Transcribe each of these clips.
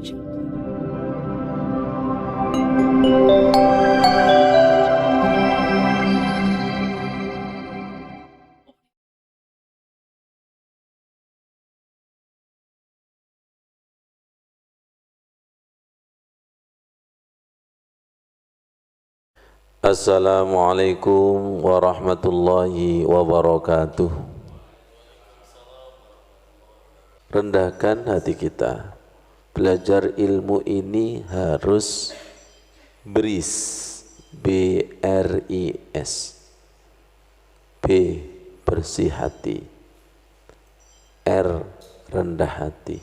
Assalamualaikum warahmatullahi wabarakatuh. Rendahkan hati kita. Belajar ilmu ini harus beris, B-R-I-S. B, bersih hati. R, rendah hati.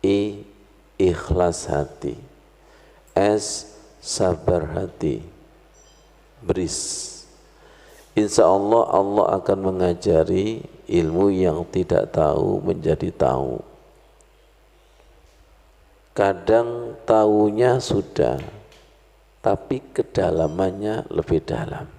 I, ikhlas hati. S, sabar hati. Beris. Insya Allah, Allah akan mengajari ilmu yang tidak tahu menjadi tahu. Kadang tahunya sudah, tapi kedalamannya lebih dalam.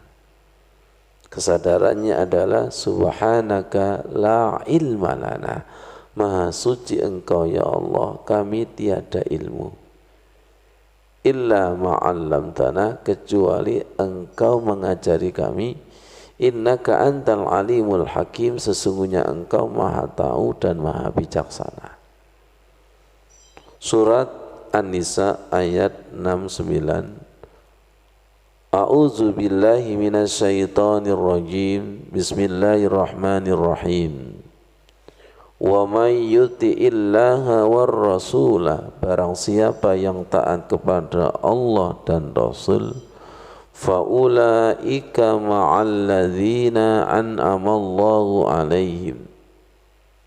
Kesadarannya adalah subhanaka la ilma lana. Maha suci engkau ya Allah, kami tiada ilmu. Illa ma'allamtana, kecuali engkau mengajari kami. Innaka antal alimul hakim, sesungguhnya engkau maha tahu dan maha bijaksana. Surat An-Nisa ayat 69. A'udzu billahi minasyaitonir rajim. Bismillahirrahmanirrahim. Wa may yuti'illaha war rasulah, barang siapa yang taat kepada Allah dan Rasul, fa ulaika ma'al ladzina an'amallahu alaihim,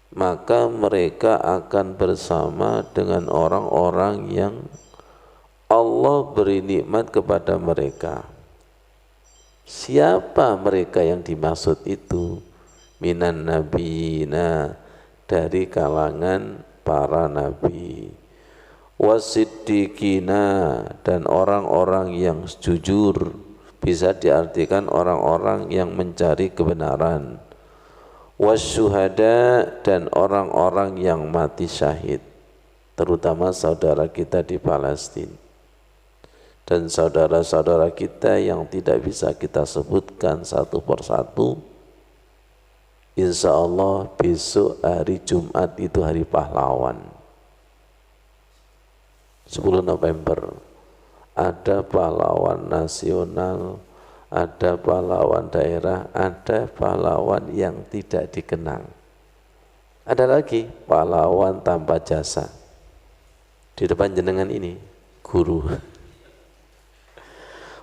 maka mereka akan bersama dengan orang-orang yang Allah beri nikmat kepada mereka. Siapa mereka yang dimaksud itu? Minan nabiyina, dari kalangan para nabi, wasiddiqina, dan orang-orang yang jujur, bisa diartikan orang-orang yang mencari kebenaran, wasyuhada, dan orang-orang yang mati syahid, terutama saudara kita di Palestina dan saudara-saudara kita yang tidak bisa kita sebutkan satu persatu. Insya Allah besok hari Jumat itu hari pahlawan, 10 November. Ada pahlawan nasional, ada pahlawan daerah, ada pahlawan yang tidak dikenang. Ada lagi pahlawan tanpa jasa. Di depan jenengan ini guru.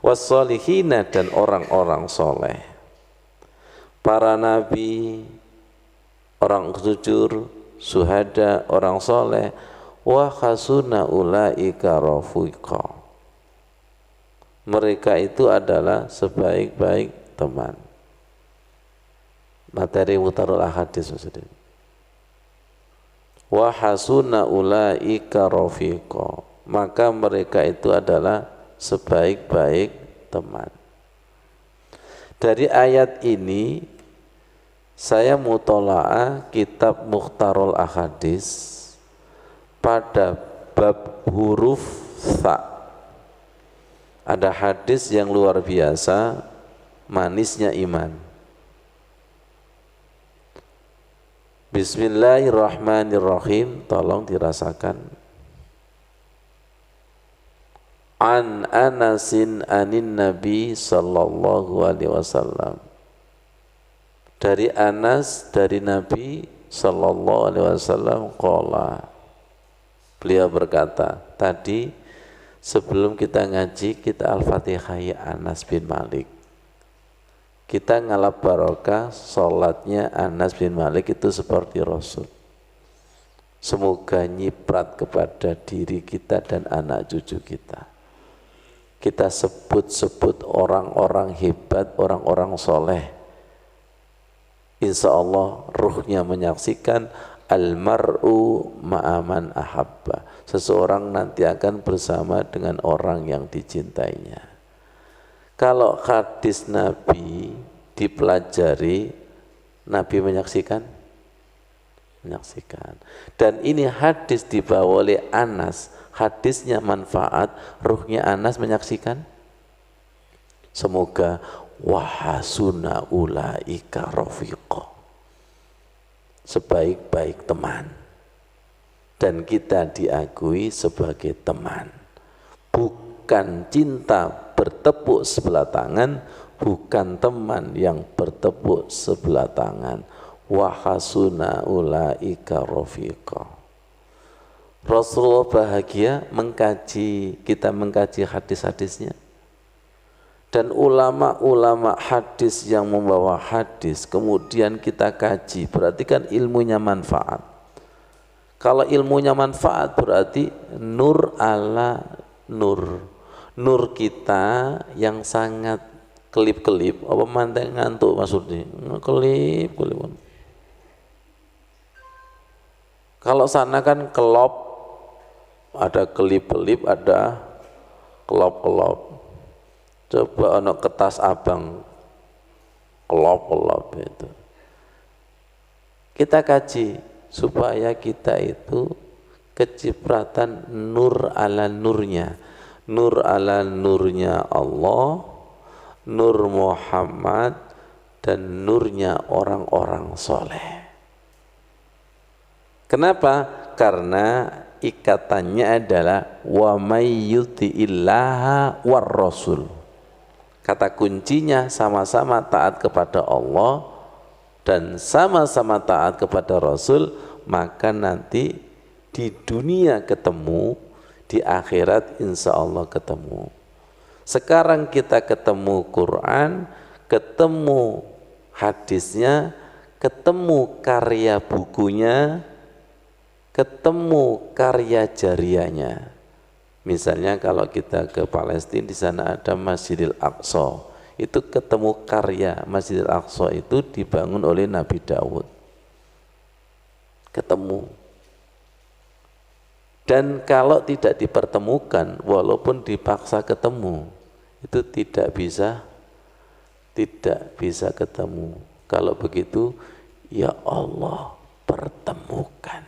Wassolihina, dan orang-orang soleh, para nabi, orang jujur, syuhada, orang soleh. Wa hasuna ulaika rafiqa, mereka itu adalah sebaik-baik teman. Materi mutarul ahadis maksudnya. Wa hasuna ulaika rafiqa, maka mereka itu adalah sebaik-baik teman. Dari ayat ini saya mutola'ah kitab Mukhtarul Ahadis pada bab huruf tha. Ada hadis yang luar biasa, manisnya iman. Bismillahirrahmanirrahim, tolong dirasakan. An Anasin anin Nabi sallallahu alaihi wasallam, dari Anas dari Nabi sallallahu alaihi wasallam, qala, beliau berkata. Tadi sebelum kita ngaji, kita Al-Fatihah Anas bin Malik, kita ngalap barokah. Sholatnya Anas bin Malik itu seperti Rasul. Semoga nyiprat kepada diri kita dan anak cucu kita. Kita sebut-sebut orang-orang hebat, orang-orang soleh. Insya Allah ruhnya menyaksikan almar'u ma'aman ahabba, seseorang nanti akan bersama dengan orang yang dicintainya. Kalau hadis Nabi dipelajari, Nabi menyaksikan? menyaksikan. Dan ini hadis dibawa oleh Anas, hadisnya manfaat, ruhnya Anas menyaksikan. Semoga wahasuna ulaika rafiqa, sebaik-baik teman, dan kita diakui sebagai teman, bukan cinta bertepuk sebelah tangan, bukan teman yang bertepuk sebelah tangan. Wahasuna ulaika rafiqa. Rasulullah bahagia kita mengkaji hadis-hadisnya. Dan ulama-ulama hadis yang membawa hadis kemudian kita kaji, berarti kan ilmunya manfaat. Kalau ilmunya manfaat berarti nur ala nur. Nur kita yang sangat kelip-kelip, apa mantek ngantuk maksudnya? Kelip-kelip. Kalau sana kan kelop, ada kelip-kelip, ada kelop-kelop. Coba ono kertas abang kelop-kelop itu. Kita kaji supaya kita itu kecipratan nur ala nurnya. Nur ala nurnya Allah, nur Muhammad, dan nurnya orang-orang soleh. Kenapa? Karena ikatannya adalah wa may yuti'illaha war rasul. Kata kuncinya sama-sama taat kepada Allah dan sama-sama taat kepada Rasul, maka nanti di dunia ketemu, di akhirat insya Allah ketemu. Sekarang kita ketemu Quran, ketemu hadisnya, ketemu karya bukunya, ketemu karya jariahnya. Misalnya kalau kita ke Palestina, di sana ada Masjidil Aqsa, itu ketemu karya Masjidil Aqsa itu dibangun oleh Nabi Daud. Ketemu. Dan kalau tidak dipertemukan, walaupun dipaksa ketemu, itu tidak bisa ketemu. Kalau begitu, ya Allah, pertemukan.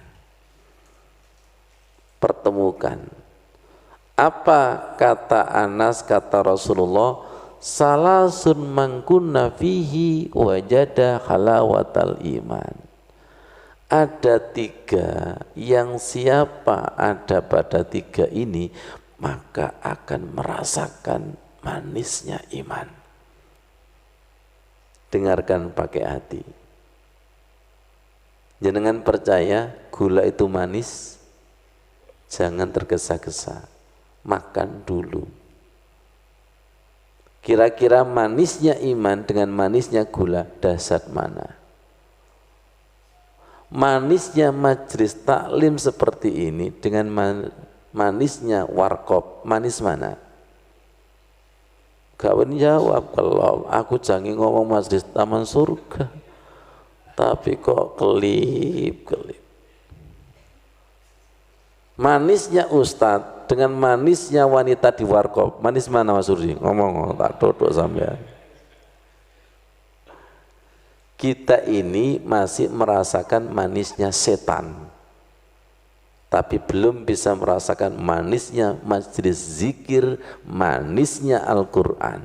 Apa kata Anas, kata Rasulullah, salasun mangkunna fihi wajada halawatal iman. Ada 3 yang siapa ada pada 3 ini maka akan merasakan manisnya iman. Dengarkan pakai hati. Jenengan percaya gula itu manis? Jangan tergesa-gesa. Makan dulu. Kira-kira manisnya iman dengan manisnya gula dahsyat mana? Manisnya majlis taklim seperti ini dengan manisnya warkop, manis mana? Kawan jawab, kalau aku jangan ngomong majlis taman surga, tapi kok kelip-kelip. Manisnya ustadz dengan manisnya wanita di warkop, manis mana Mas Surdi? Ngomong, tak duduk sampean. Kita ini masih merasakan manisnya setan, tapi belum bisa merasakan manisnya majelis zikir, manisnya Al-Quran,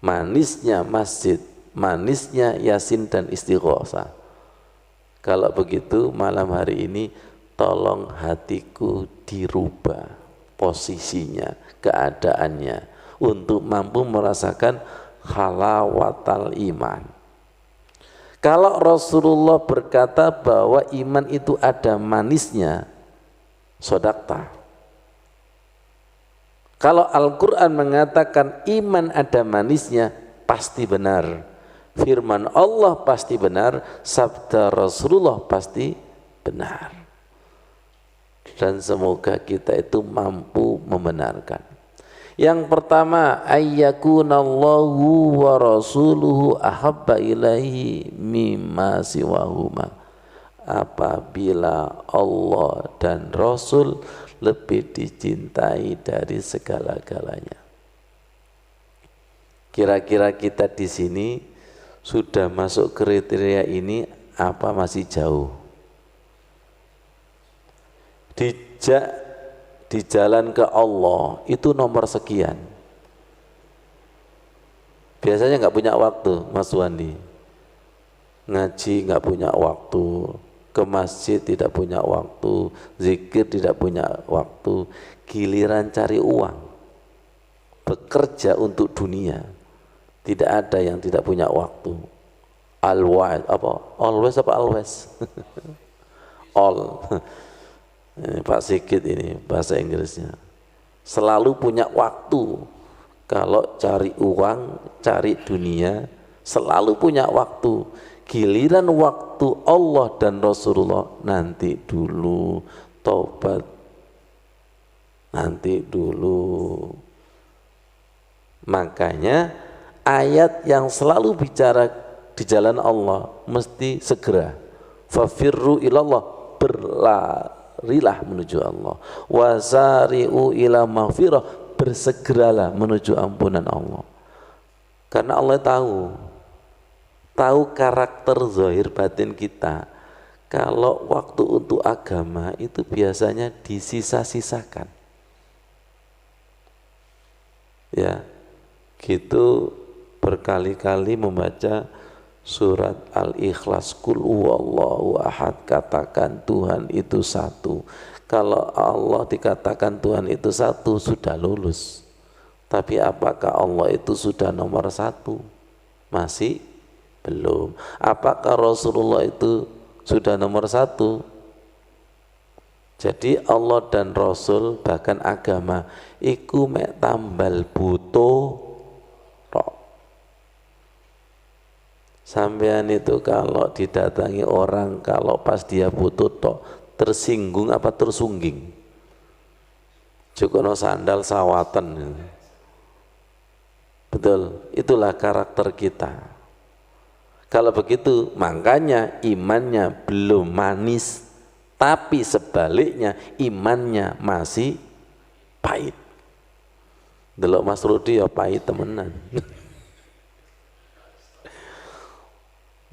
manisnya masjid, manisnya Yasin dan Istighosah. Kalau begitu malam hari ini tolong hatiku dirubah posisinya, keadaannya untuk mampu merasakan halawatal iman. Kalau Rasulullah berkata bahwa iman itu ada manisnya, sodakta. Kalau Al-Quran mengatakan iman ada manisnya, pasti benar. Firman Allah pasti benar, sabda Rasulullah pasti benar. Dan semoga kita itu mampu membenarkan. Yang pertama, ayyakunallahu wa rasuluhu ahabba ilaihi mimma siwahuma. Apabila Allah dan Rasul lebih dicintai dari segala-galanya. Kira-kira kita di sini sudah masuk kriteria ini apa masih jauh? dijak di jalan ke Allah itu nomor sekian. Biasanya nggak punya waktu, Mas Wandi. Ngaji nggak punya waktu, ke masjid tidak punya waktu, zikir tidak punya waktu. Giliran cari uang, bekerja untuk dunia, tidak ada yang tidak punya waktu. Always apa? Always apa always? All. Ini Pak Sigit ini bahasa Inggrisnya. Selalu punya waktu. Kalau cari uang, cari dunia, selalu punya waktu. Giliran waktu Allah dan Rasulullah, nanti dulu, tobat, nanti dulu. Makanya ayat yang selalu bicara di jalan Allah mesti segera. Fafirru ilallah, berlarilah menuju Allah. Wasari'u ila maghfirah, bersegeralah menuju ampunan Allah. Karena Allah tahu karakter zahir batin kita. Kalau waktu untuk agama itu biasanya disisa-sisakan. Ya, gitu berkali-kali membaca surat Al-Ikhlas, Qul huwallahu ahad, katakan Tuhan itu satu. Kalau Allah dikatakan Tuhan itu satu, sudah lulus. Tapi apakah Allah itu sudah nomor satu? Masih belum. Apakah Rasulullah itu sudah nomor satu? Jadi Allah dan Rasul, bahkan agama, iku mek tambal butuh tok. Sampean itu kalau didatangi orang, kalau pas dia butuh tok, tersinggung apa tersungging? Jokono sandal sawatan. Betul, itulah karakter kita. Kalau begitu, makanya imannya belum manis, tapi sebaliknya imannya masih pahit. Delok Mas Rudi ya pahit temenan.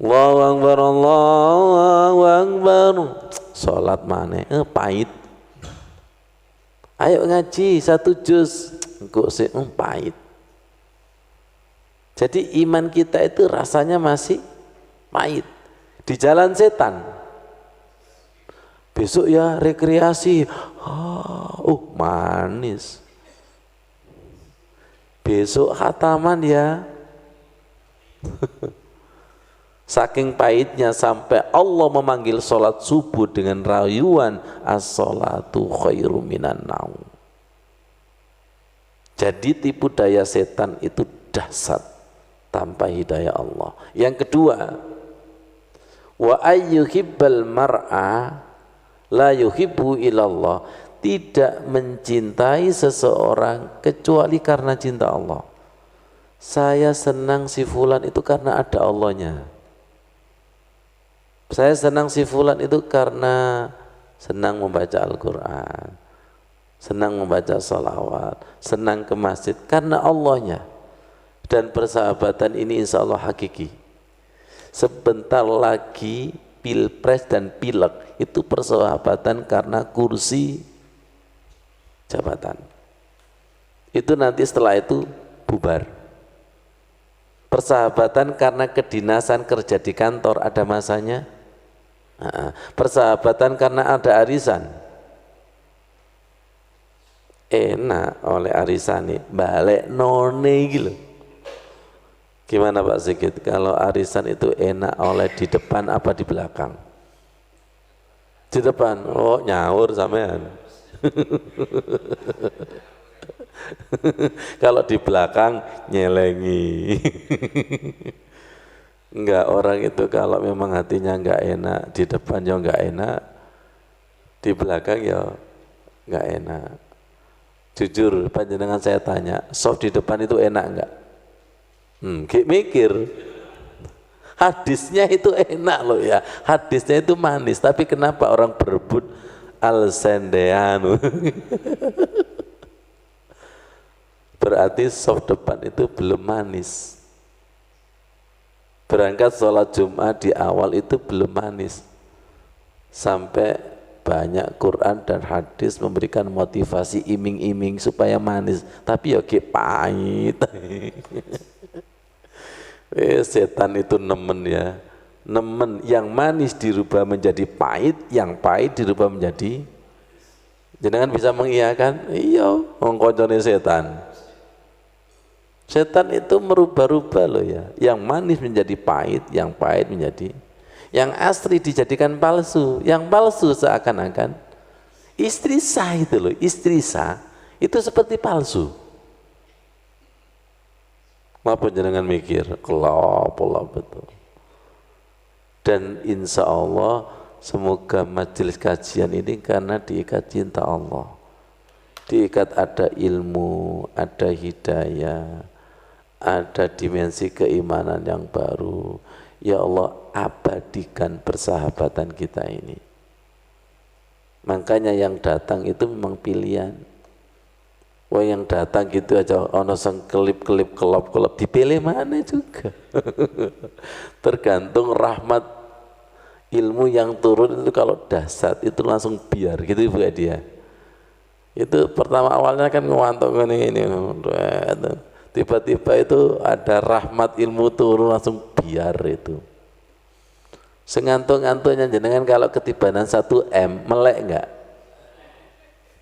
Allahu Akbar, Allahu Akbar. Salat maneh pahit. Ayo ngaji 1 juz, engko sik pahit. Jadi iman kita itu rasanya masih pahit. Di jalan setan. Besok ya rekreasi. Manis. Besok khataman ya. Saking pahitnya sampai Allah memanggil sholat subuh dengan rayuan as-sholatu khairum minan naum. Jadi tipu daya setan itu dahsyat tanpa hidayah Allah. Yang kedua, wa ayyuhibbal mar'a la yuhibbu ilallah, tidak mencintai seseorang kecuali karena cinta Allah. Saya senang si fulan itu karena ada Allahnya. Saya senang si fulan itu karena senang membaca Al-Quran, senang membaca sholawat, senang ke masjid karena Allahnya. Dan persahabatan ini insya Allah hakiki. Sebentar lagi pilpres dan pilek itu persahabatan karena kursi jabatan. Itu nanti setelah itu bubar. Persahabatan karena kedinasan, kerja di kantor ada masanya. Persahabatan karena ada arisan. Enak oleh arisan nih, balik none gitu. Gimana Pak Sigit? Kalau arisan itu enak oleh di depan apa di belakang? Di depan. Oh nyaur sampean. Kalau di belakang nyelengi. Enggak, orang itu kalau memang hatinya enggak enak, di depan ya enggak enak, di belakang ya enggak enak. Jujur, panjenengan saya tanya, soft di depan itu enak enggak? Mikir. Hadisnya itu enak loh ya, hadisnya itu manis, tapi kenapa orang berebut al-sendeanu? Berarti soft depan itu belum manis. Berangkat sholat Jumat di awal itu belum manis. Sampai banyak Quran dan hadis memberikan motivasi iming-iming supaya manis, tapi ya kayak pahit. Setan itu nemen ya, nemen yang manis dirubah menjadi pahit, yang pahit dirubah menjadi. Jenengan bisa mengiyakan? Iya, wong koncone setan. Setan itu merubah-rubah loh ya, yang manis menjadi pahit, yang pahit menjadi, yang asli dijadikan palsu, yang palsu seakan-akan istri sah itu loh, istri sah itu seperti palsu. Apa jenengan mikir, kelop betul. Dan insya Allah semoga majelis kajian ini karena diikat cinta Allah, diikat ada ilmu, ada hidayah, ada dimensi keimanan yang baru. Ya Allah, abadikan persahabatan kita ini. Makanya yang datang itu memang pilihan. Wah, yang datang gitu aja ono sing kelip-kelip kelop-kelop dipilih mana juga. Tergantung rahmat ilmu yang turun itu, kalau dahsyat itu langsung biar gitu ibu dia. Itu pertama awalnya kan ngewantok ini. Tiba-tiba itu ada rahmat ilmu turun langsung biar itu. Sengantung-ngantungnya jenengan kalau ketibanan 1 M melek enggak?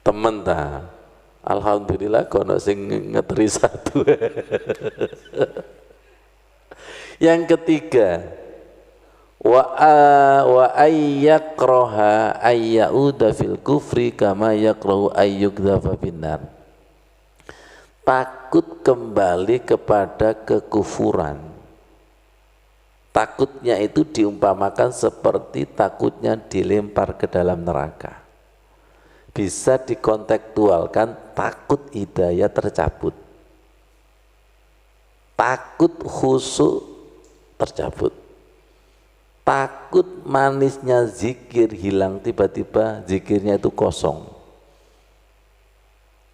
Temen ta. Alhamdulillah kono sing ngeteri 1. Yang ketiga, wa ayyaqraha ayyauda fil kufri kama yaqrahu ayyukdhafa finnar. Takut kembali kepada kekufuran. Takutnya itu diumpamakan seperti takutnya dilempar ke dalam neraka. Bisa dikontekstualkan takut hidayah tercabut, takut khusyuk tercabut, takut manisnya zikir hilang, tiba-tiba zikirnya itu kosong.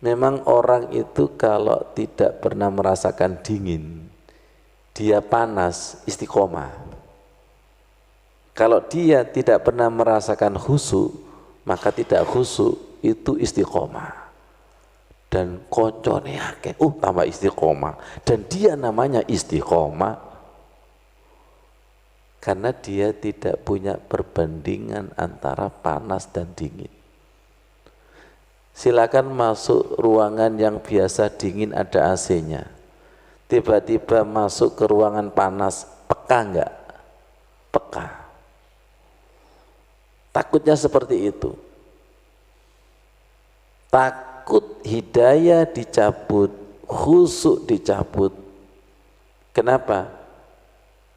Memang orang itu kalau tidak pernah merasakan dingin, dia panas, istiqomah. Kalau dia tidak pernah merasakan khusyuk, maka tidak khusyuk, itu istiqomah. Dan koncone akeh, tambah istiqomah. Dan dia namanya istiqomah karena dia tidak punya perbandingan antara panas dan dingin. Silakan masuk ruangan yang biasa dingin ada AC-nya. Tiba-tiba masuk ke ruangan panas, peka enggak? Peka. Takutnya seperti itu. Takut hidayah dicabut, khusyuk dicabut. Kenapa?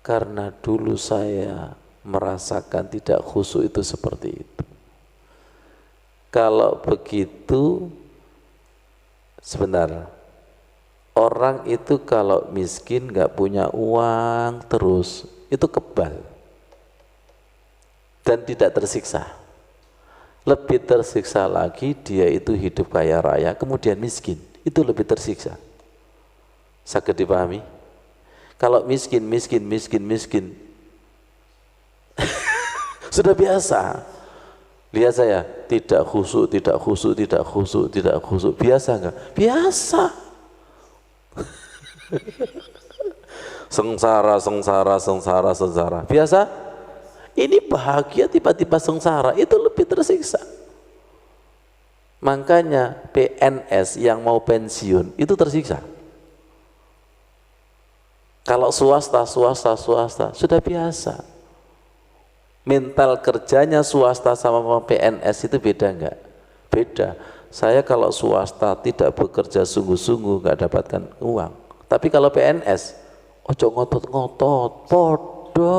Karena dulu saya merasakan tidak khusyuk itu seperti itu. Kalau begitu, sebentar, orang itu kalau miskin nggak punya uang terus, itu kebal dan tidak tersiksa. Lebih tersiksa lagi dia itu hidup kaya raya kemudian miskin, itu lebih tersiksa. Sakit dipahami? Kalau miskin sudah biasa. Lihat saya, tidak khusyuk, biasa enggak? Biasa. Sengsara. Biasa? Ini bahagia tiba-tiba sengsara, itu lebih tersiksa. Makanya PNS yang mau pensiun itu tersiksa. Kalau swasta sudah biasa. Mental kerjanya swasta sama PNS itu beda enggak? Beda. Saya kalau swasta tidak bekerja sungguh-sungguh enggak dapatkan uang. Tapi kalau PNS, ojo ngotot-ngotot, podo.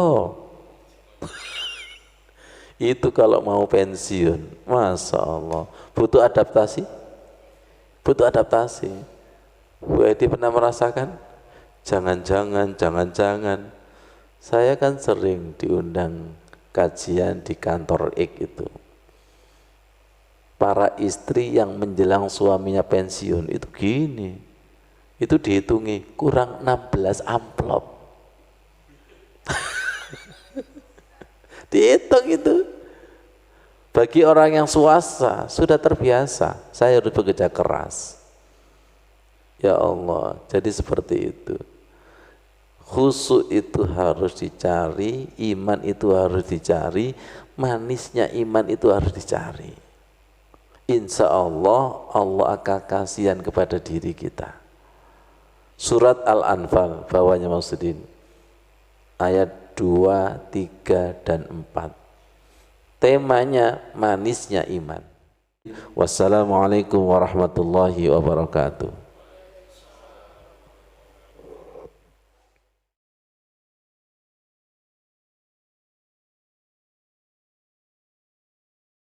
Itu kalau mau pensiun, Masya Allah, butuh adaptasi. Bu Edi pernah merasakan? Jangan-jangan saya kan sering diundang kajian di kantor X itu. Para istri yang menjelang suaminya pensiun itu gini, itu dihitungi kurang 16 amplop. Dihitung itu Bagi orang yang swasta sudah terbiasa, saya harus bekerja keras. Ya Allah, jadi seperti itu. Khusyuk itu harus dicari, iman itu harus dicari, manisnya iman itu harus dicari. Insya Allah, Allah akan kasihan kepada diri kita. Surat Al-Anfal, bawahnya Maksudin, ayat 2, 3, dan 4. Temanya manisnya iman. Wassalamualaikum warahmatullahi wabarakatuh.